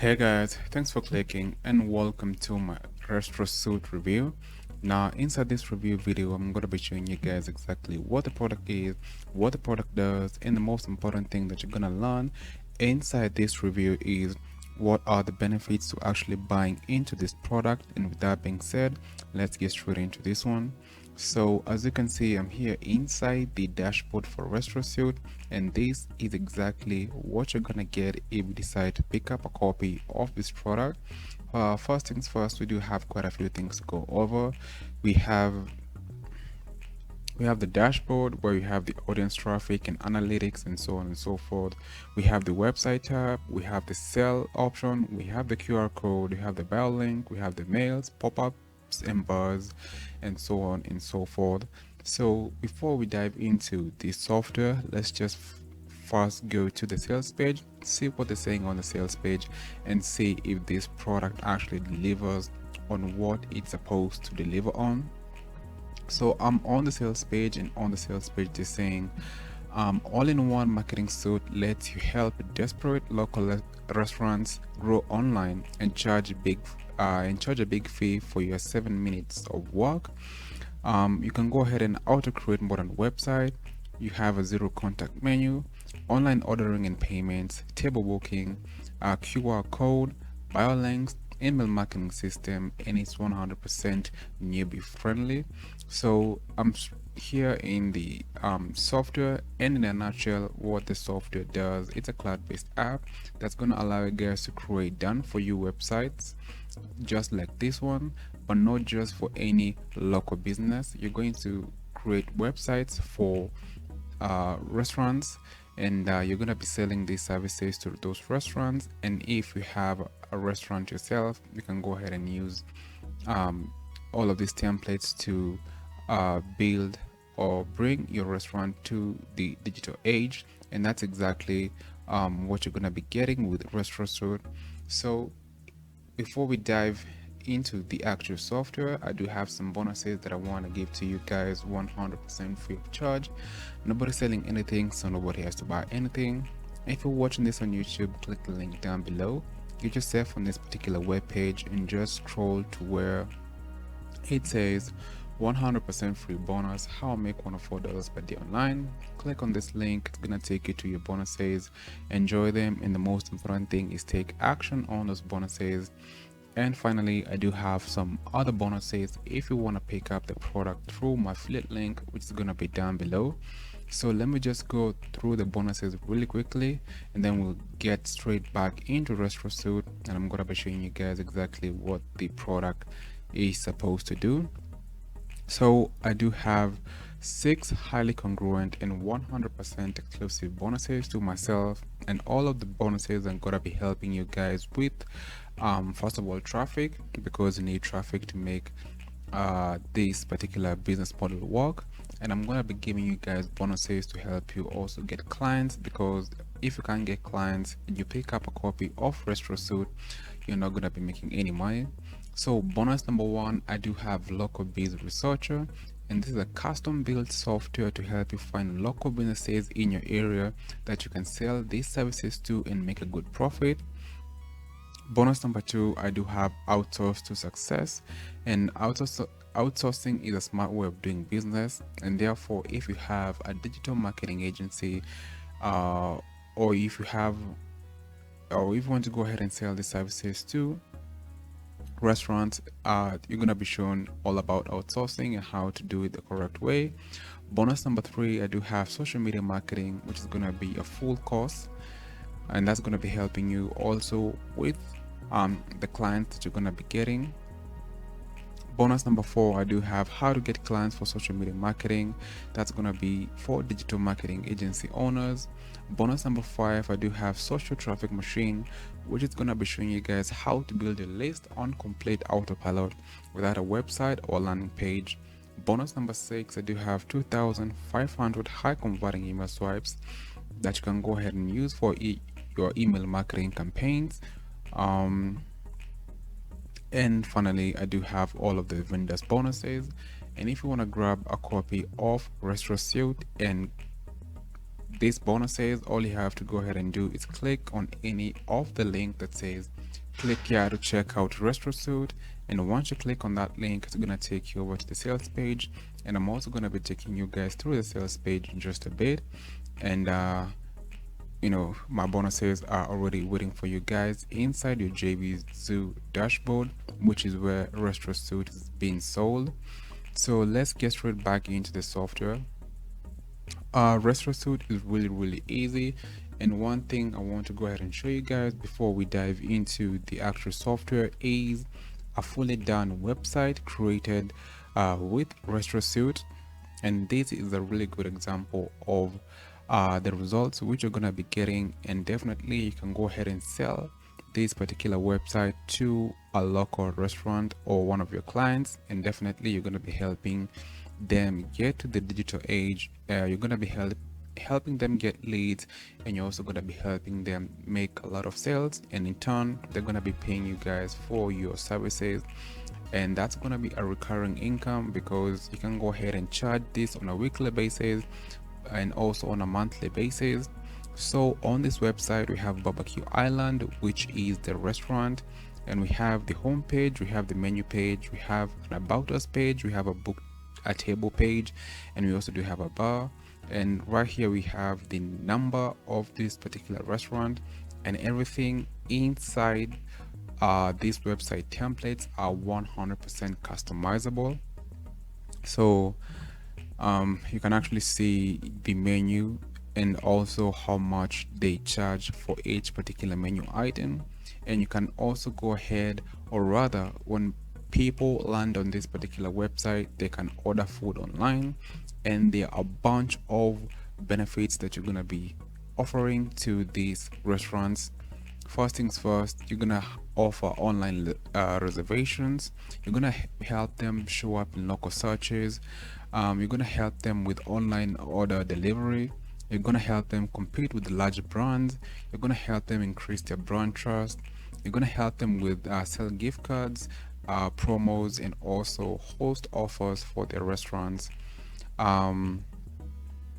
Hey guys, thanks for clicking and welcome to my RestroSuite review. Now inside this review video, I'm going to be showing you guys exactly what the product is, what the product does, and the most important thing that you're going to learn inside this review is what are the benefits to actually buying into this product. And with that being said, let's get straight into this one. So as you can see, I'm here inside the dashboard for RestroSuite, and this is exactly what you're gonna get if you decide to pick up a copy of this product. First things first, we do have quite a few things to go over. We have the dashboard where we have the audience traffic and analytics and so on and so forth. We have the website tab, we have the sell option, we have the QR code, we have the bio link, we have the mails, pop-ups and bars, and so on and so forth. So before we dive into the software, let's just first go to the sales page, see what they're saying on the sales page, and see if this product actually delivers on what it's supposed to deliver on. So I'm on the sales page, and on the sales page they're saying all-in-one marketing suite lets you help desperate local restaurants grow online and charge a big fee for your 7 minutes of work. You can go ahead and auto create modern website. You have a zero contact menu, online ordering and payments, table booking, QR code, bio links, email marketing system, and it's 100% newbie friendly. So I'm here in the software, and in a nutshell, what the software does, it's a cloud-based app that's going to allow you guys to create done for you websites just like this one, but not just for any local business. You're going to create websites for restaurants, and you're going to be selling these services to those restaurants. And if you have a restaurant yourself, you can go ahead and use all of these templates to build or bring your restaurant to the digital age. And that's exactly what you're going to be getting with RestroSuite. So before we dive into the actual software, I do have some bonuses that I want to give to you guys 100% free of charge. Nobody's selling anything, so nobody has to buy anything. If you're watching this on YouTube, click the link down below, get yourself on this particular web page, and just scroll to where it says 100% free bonus, how I make $104 per day online. Click on this link, it's gonna take you to your bonuses. Enjoy them, and the most important thing is take action on those bonuses. And finally, I do have some other bonuses if you want to pick up the product through my affiliate link, which is going to be down below. So let me just go through the bonuses really quickly, and then we'll get straight back into RestroSuite, and I'm going to be showing you guys exactly what the product is supposed to do. So I do have 6 highly congruent and 100% exclusive bonuses to myself, and all of the bonuses I'm gonna be helping you guys with first of all, traffic, because you need traffic to make this particular business model work. And I'm gonna be giving you guys bonuses to help you also get clients, because if you can't get clients and you pick up a copy of RestroSuite, you're not gonna be making any money. So bonus number 1, I do have local biz researcher, and this is a custom built software to help you find local businesses in your area that you can sell these services to and make a good profit. Bonus number 2, I do have outsource to success, and outsourcing is a smart way of doing business. And therefore, if you have a digital marketing agency, or if you want to go ahead and sell the services to restaurants, you're going to be shown all about outsourcing and how to do it the correct way. Bonus number 3, I do have social media marketing, which is going to be a full course, and that's going to be helping you also with the clients that you're going to be getting. Bonus number 4, I do have how to get clients for social media marketing. That's going to be for digital marketing agency owners. Bonus number 5, I do have social traffic machine, which is going to be showing you guys how to build a list on complete autopilot without a website or landing page. Bonus number 6, I do have 2,500 high converting email swipes that you can go ahead and use for your email marketing campaigns. And finally, I do have all of the vendors bonuses. And if you want to grab a copy of RestroSuite and these bonuses, all you have to go ahead and do is click on any of the link that says click here to check out RestroSuite. And once you click on that link, it's gonna take you over to the sales page, and I'm also gonna be taking you guys through the sales page in just a bit. And you know, my bonuses are already waiting for you guys inside your JV Zoo dashboard, which is where RestroSuite is being sold. So let's get straight back into the software. RestroSuite is really easy, and one thing I want to go ahead and show you guys before we dive into the actual software is a fully done website created with RestroSuite. And this is a really good example of the results which you're gonna be getting, and definitely you can go ahead and sell this particular website to a local restaurant or one of your clients, and definitely you're gonna be helping them get to the digital age. You're gonna be helping them get leads, and you're also gonna be helping them make a lot of sales, and in turn they're gonna be paying you guys for your services. And that's going to be a recurring income, because you can go ahead and charge this on a weekly basis and also on a monthly basis. So on this website we have Barbecue Island, which is the restaurant, and we have the home page, we have the menu page, we have an about us page, we have a table page, and we also do have a bar. And right here we have the number of this particular restaurant, and everything inside these website templates are 100% customizable. So you can actually see the menu and also how much they charge for each particular menu item. And you can also go ahead, or rather, when people land on this particular website, they can order food online, and there are a bunch of benefits that you're going to be offering to these restaurants. First things first, you're gonna offer online reservations. You're gonna help them show up in local searches. You're gonna help them with online order delivery. You're gonna help them compete with the large brands. You're gonna help them increase their brand trust. You're gonna help them with sell gift cards, promos, and also host offers for their restaurants.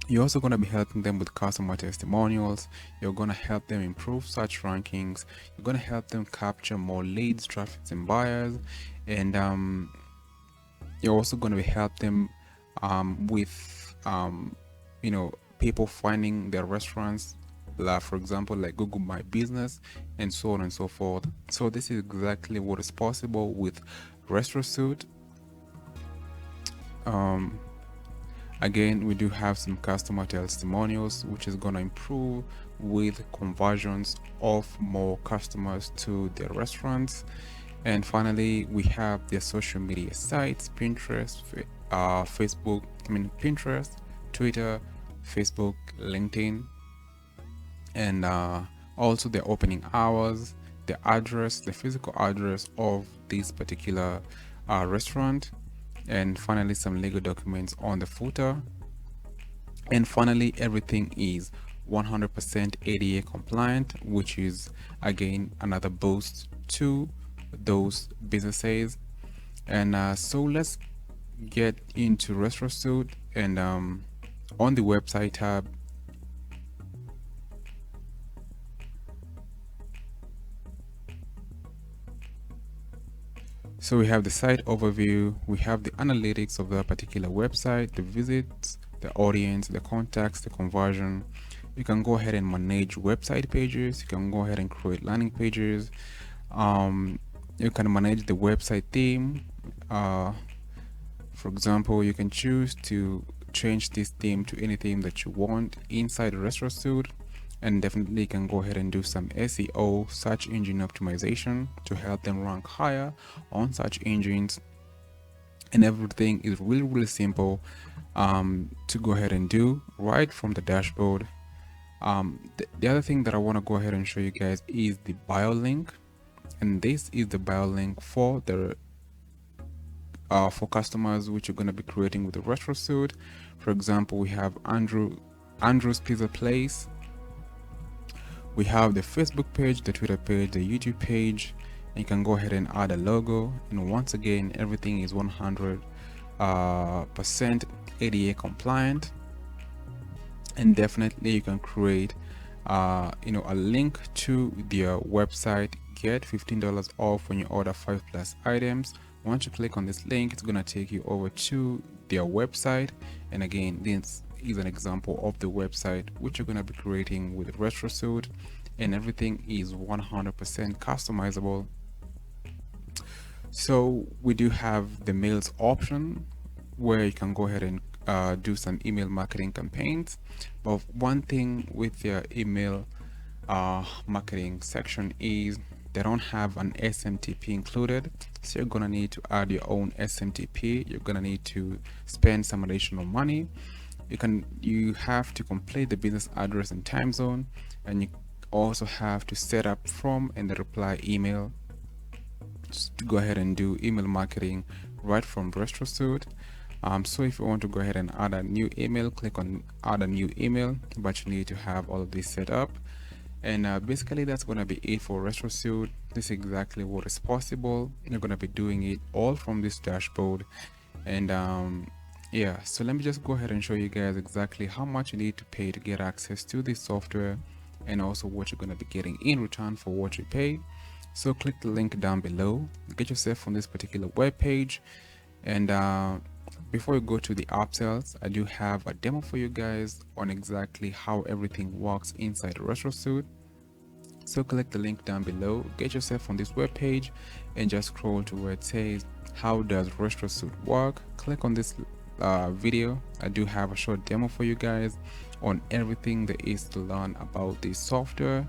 You're also going to be helping them with customer testimonials. You're going to help them improve search rankings. You're going to help them capture more leads, traffic, and buyers. And you're also going to help them with you know, people finding their restaurants, for example, like Google My Business, and so on and so forth. So this is exactly what is possible with RestroSuite. Again, we do have some customer testimonials, which is going to improve with conversions of more customers to their restaurants. And finally, we have their social media sites: Pinterest, Pinterest, Twitter, Facebook, LinkedIn, and also the opening hours, the address, the physical address of this particular restaurant, and finally some legal documents on the footer. And finally, everything is 100% ADA compliant, which is again another boost to those businesses. And so let's get into RestroSuite, and on the website tab, so we have the site overview, we have the analytics of the particular website, the visits, the audience, the contacts, the conversion. You can go ahead and manage website pages. You can go ahead and create landing pages. You can manage the website theme. For example, you can choose to change this theme to any theme that you want inside RestroSuite. And definitely you can go ahead and do some SEO, search engine optimization, to help them rank higher on search engines. And everything is really simple to go ahead and do right from the dashboard. The other thing that I want to go ahead and show you guys is the bio link, and this is the bio link for the for customers which you're going to be creating with the RestroSuite. For example, we have Andrew's Pizza Place. We have the Facebook page, the Twitter page, the YouTube page, and you can go ahead and add a logo. And once again, everything is 100% ADA compliant. and definitely you can create a link to their website. Get $15 off when you order 5+ items. Once you click on this link, it's going to take you over to their website. And again, this is an example of the website which you're going to be creating with RestroSuite, and everything is 100% customizable. So we do have the mails option where you can go ahead and do some email marketing campaigns. But one thing with their email marketing section is they don't have an SMTP included. So you're gonna need to add your own SMTP. You're gonna need to spend some additional money. You have to complete the business address and time zone, and you also have to set up from and the reply email to go ahead and do email marketing right from RestroSuite. So if you want to go ahead and add a new email, click on add a new email, but you need to have all of this set up. And basically that's going to be it for RestroSuite. This is exactly what is possible. You're going to be doing it all from this dashboard. And yeah, so let me just go ahead and show you guys exactly how much you need to pay to get access to this software, and also what you're going to be getting in return for what you pay. So click the link down below, get yourself on this particular web page, and before you go to the upsells, I do have a demo for you guys on exactly how everything works inside RestroSuite. So click the link down below, get yourself on this web page, and just scroll to where it says how does RestroSuite work. Click on this video. I do have a short demo for you guys on everything there is to learn about this software.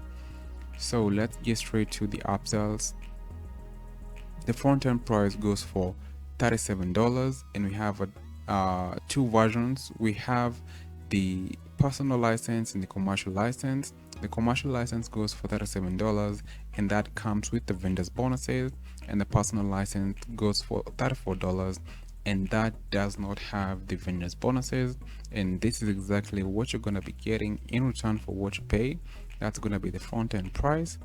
So let's get straight to the upsells. The front-end price goes for $37, and we have two versions. We have the personal license and the commercial license. The commercial license goes for $37, and that comes with the vendor's bonuses, and the personal license goes for $34, and that does not have the vendor's bonuses. And this is exactly what you're going to be getting in return for what you pay. That's going to be the front-end price.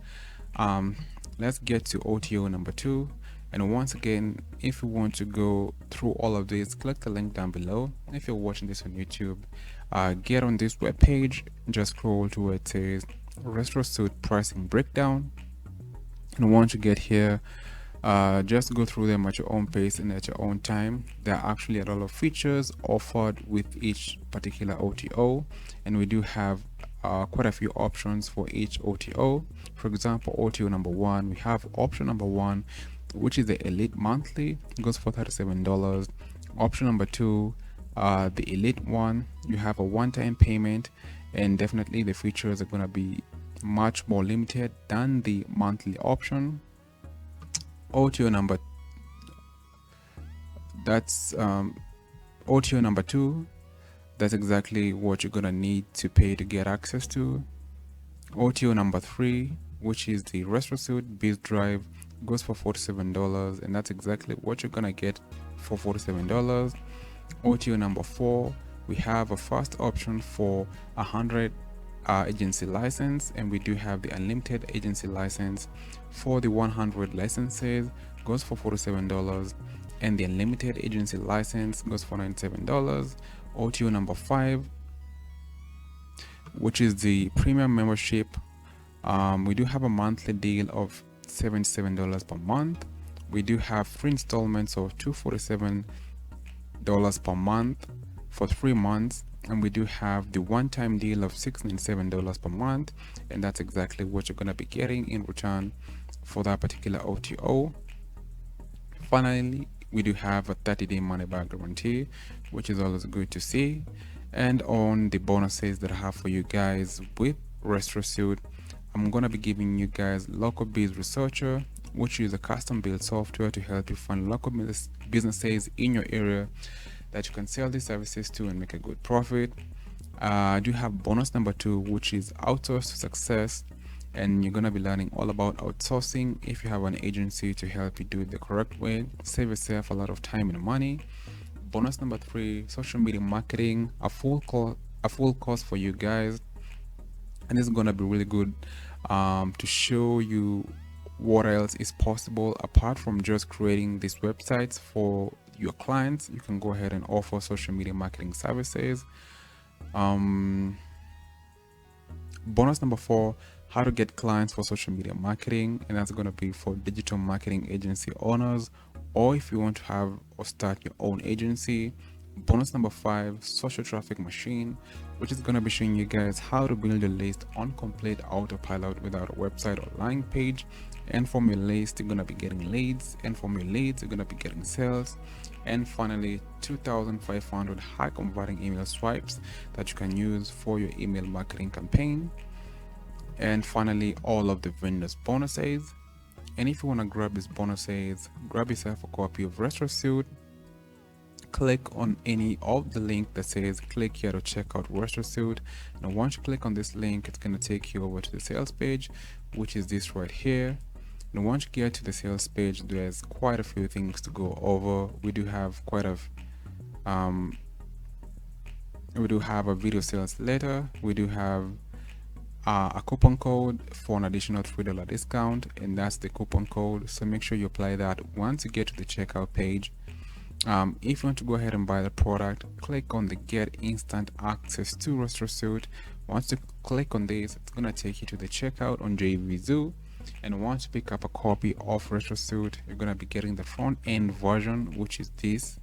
Let's get to OTO number 2. And once again, if you want to go through all of this, click the link down below. If you're watching this on YouTube, get on this web page, just scroll to where it says RestroSuite pricing breakdown. And once you get here, just go through them at your own pace and at your own time. There are actually a lot of features offered with each particular OTO, and we do have quite a few options for each OTO. For example, OTO number 1, we have option number 1, which is the Elite Monthly, goes for $37. Option number 2, the Elite one, you have a one-time payment, and definitely the features are going to be much more limited than the monthly option. OTO number OTO number 2, that's exactly what you're gonna need to pay to get access to. OTO number 3, which is the RestroSuite Biz Drive, goes for $47, and that's exactly what you're gonna get for $47. OTO number 4, we have a first option for 100 agency license, and we do have the unlimited agency license. For the 100 licenses goes for $47, and the unlimited agency license goes for $97. OTO number 5, which is the premium membership, we do have a monthly deal of $77 per month. We do have free installments of $247 per month for 3 months, and we do have the one-time deal of $697 per month, and that's exactly what you're going to be getting in return for that particular OTO. Finally, we do have a 30-day money-back guarantee, which is always good to see. And on the bonuses that I have for you guys with RestroSuite, I'm going to be giving you guys Local Biz Researcher, which is a custom-built software to help you find local businesses in your area that you can sell these services to and make a good profit. I do have bonus number 2, which is Outsource to Success, and you're going to be learning all about outsourcing if you have an agency to help you do it the correct way, save yourself a lot of time and money. Bonus number 3, social media marketing, a full course for you guys, and it's going to be really good to show you what else is possible apart from just creating these websites for your clients. You can go ahead and offer social media marketing services. Bonus number 4, how to get clients for social media marketing, and that's going to be for digital marketing agency owners, or if you want to have or start your own agency. Bonus number 5, social traffic machine, which is going to be showing you guys how to build a list on complete autopilot without a website or landing page. And from your list, you're going to be getting leads, and from your leads, you're going to be getting sales. And finally, 2,500 high converting email swipes that you can use for your email marketing campaign. And finally, all of the vendors bonuses. And if you want to grab these bonuses, grab yourself a copy of RestroSuite. Click on any of the link that says click here to check out RestroSuite. And once you click on this link, it's going to take you over to the sales page, which is this right here. And once you get to the sales page, there's quite a few things to go over. We do have a video sales letter. We do have a coupon code for an additional $3 discount, and that's the coupon code. So make sure you apply that once you get to the checkout page. If you want to go ahead and buy the product, click on the get instant access to RestroSuite. Once you click on this, it's going to take you to the checkout on JVZoo. And once you pick up a copy of RestroSuite, you're going to be getting the front end version, which is this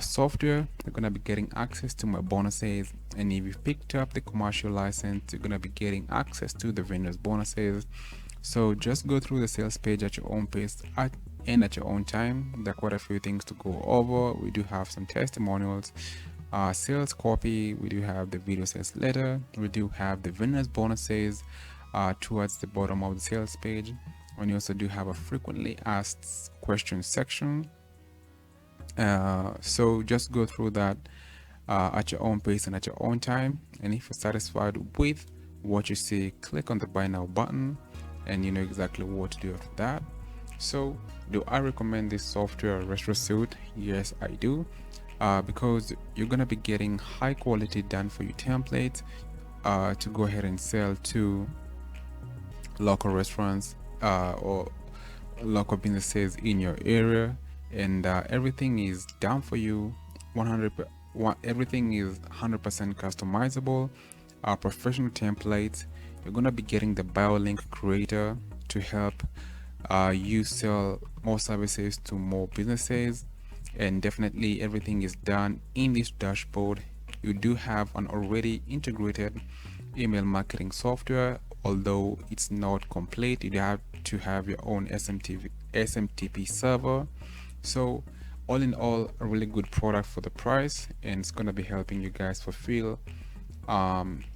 software. You're going to be getting access to my bonuses, and if you've picked up the commercial license, you're going to be getting access to the vendors bonuses. So just go through the sales page at your own pace and at your own time. There are quite a few things to go over. We do have some testimonials, sales copy, we do have the video sales letter, we do have the vendors bonuses towards the bottom of the sales page, and you also do have a frequently asked questions section. So just go through that at your own pace and at your own time. And if you're satisfied with what you see, click on the buy now button, and you know exactly what to do after that. So do I recommend this software, RestroSuite? Yes, I do, because you're gonna be getting high quality done for you templates to go ahead and sell to local restaurants or local businesses in your area, and everything is done for you. Everything is 100% customizable. Professional templates. You're gonna be getting the bio link creator to help you sell more services to more businesses, and definitely everything is done in this dashboard. You do have an already integrated email marketing software, although it's not complete. You have to have your own SMTP server. So all in all, a really good product for the price, and it's going to be helping you guys fulfill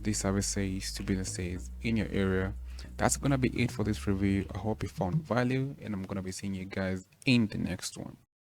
these services to businesses in your area. That's going to be it for this review. I hope you found value, and I'm going to be seeing you guys in the next one.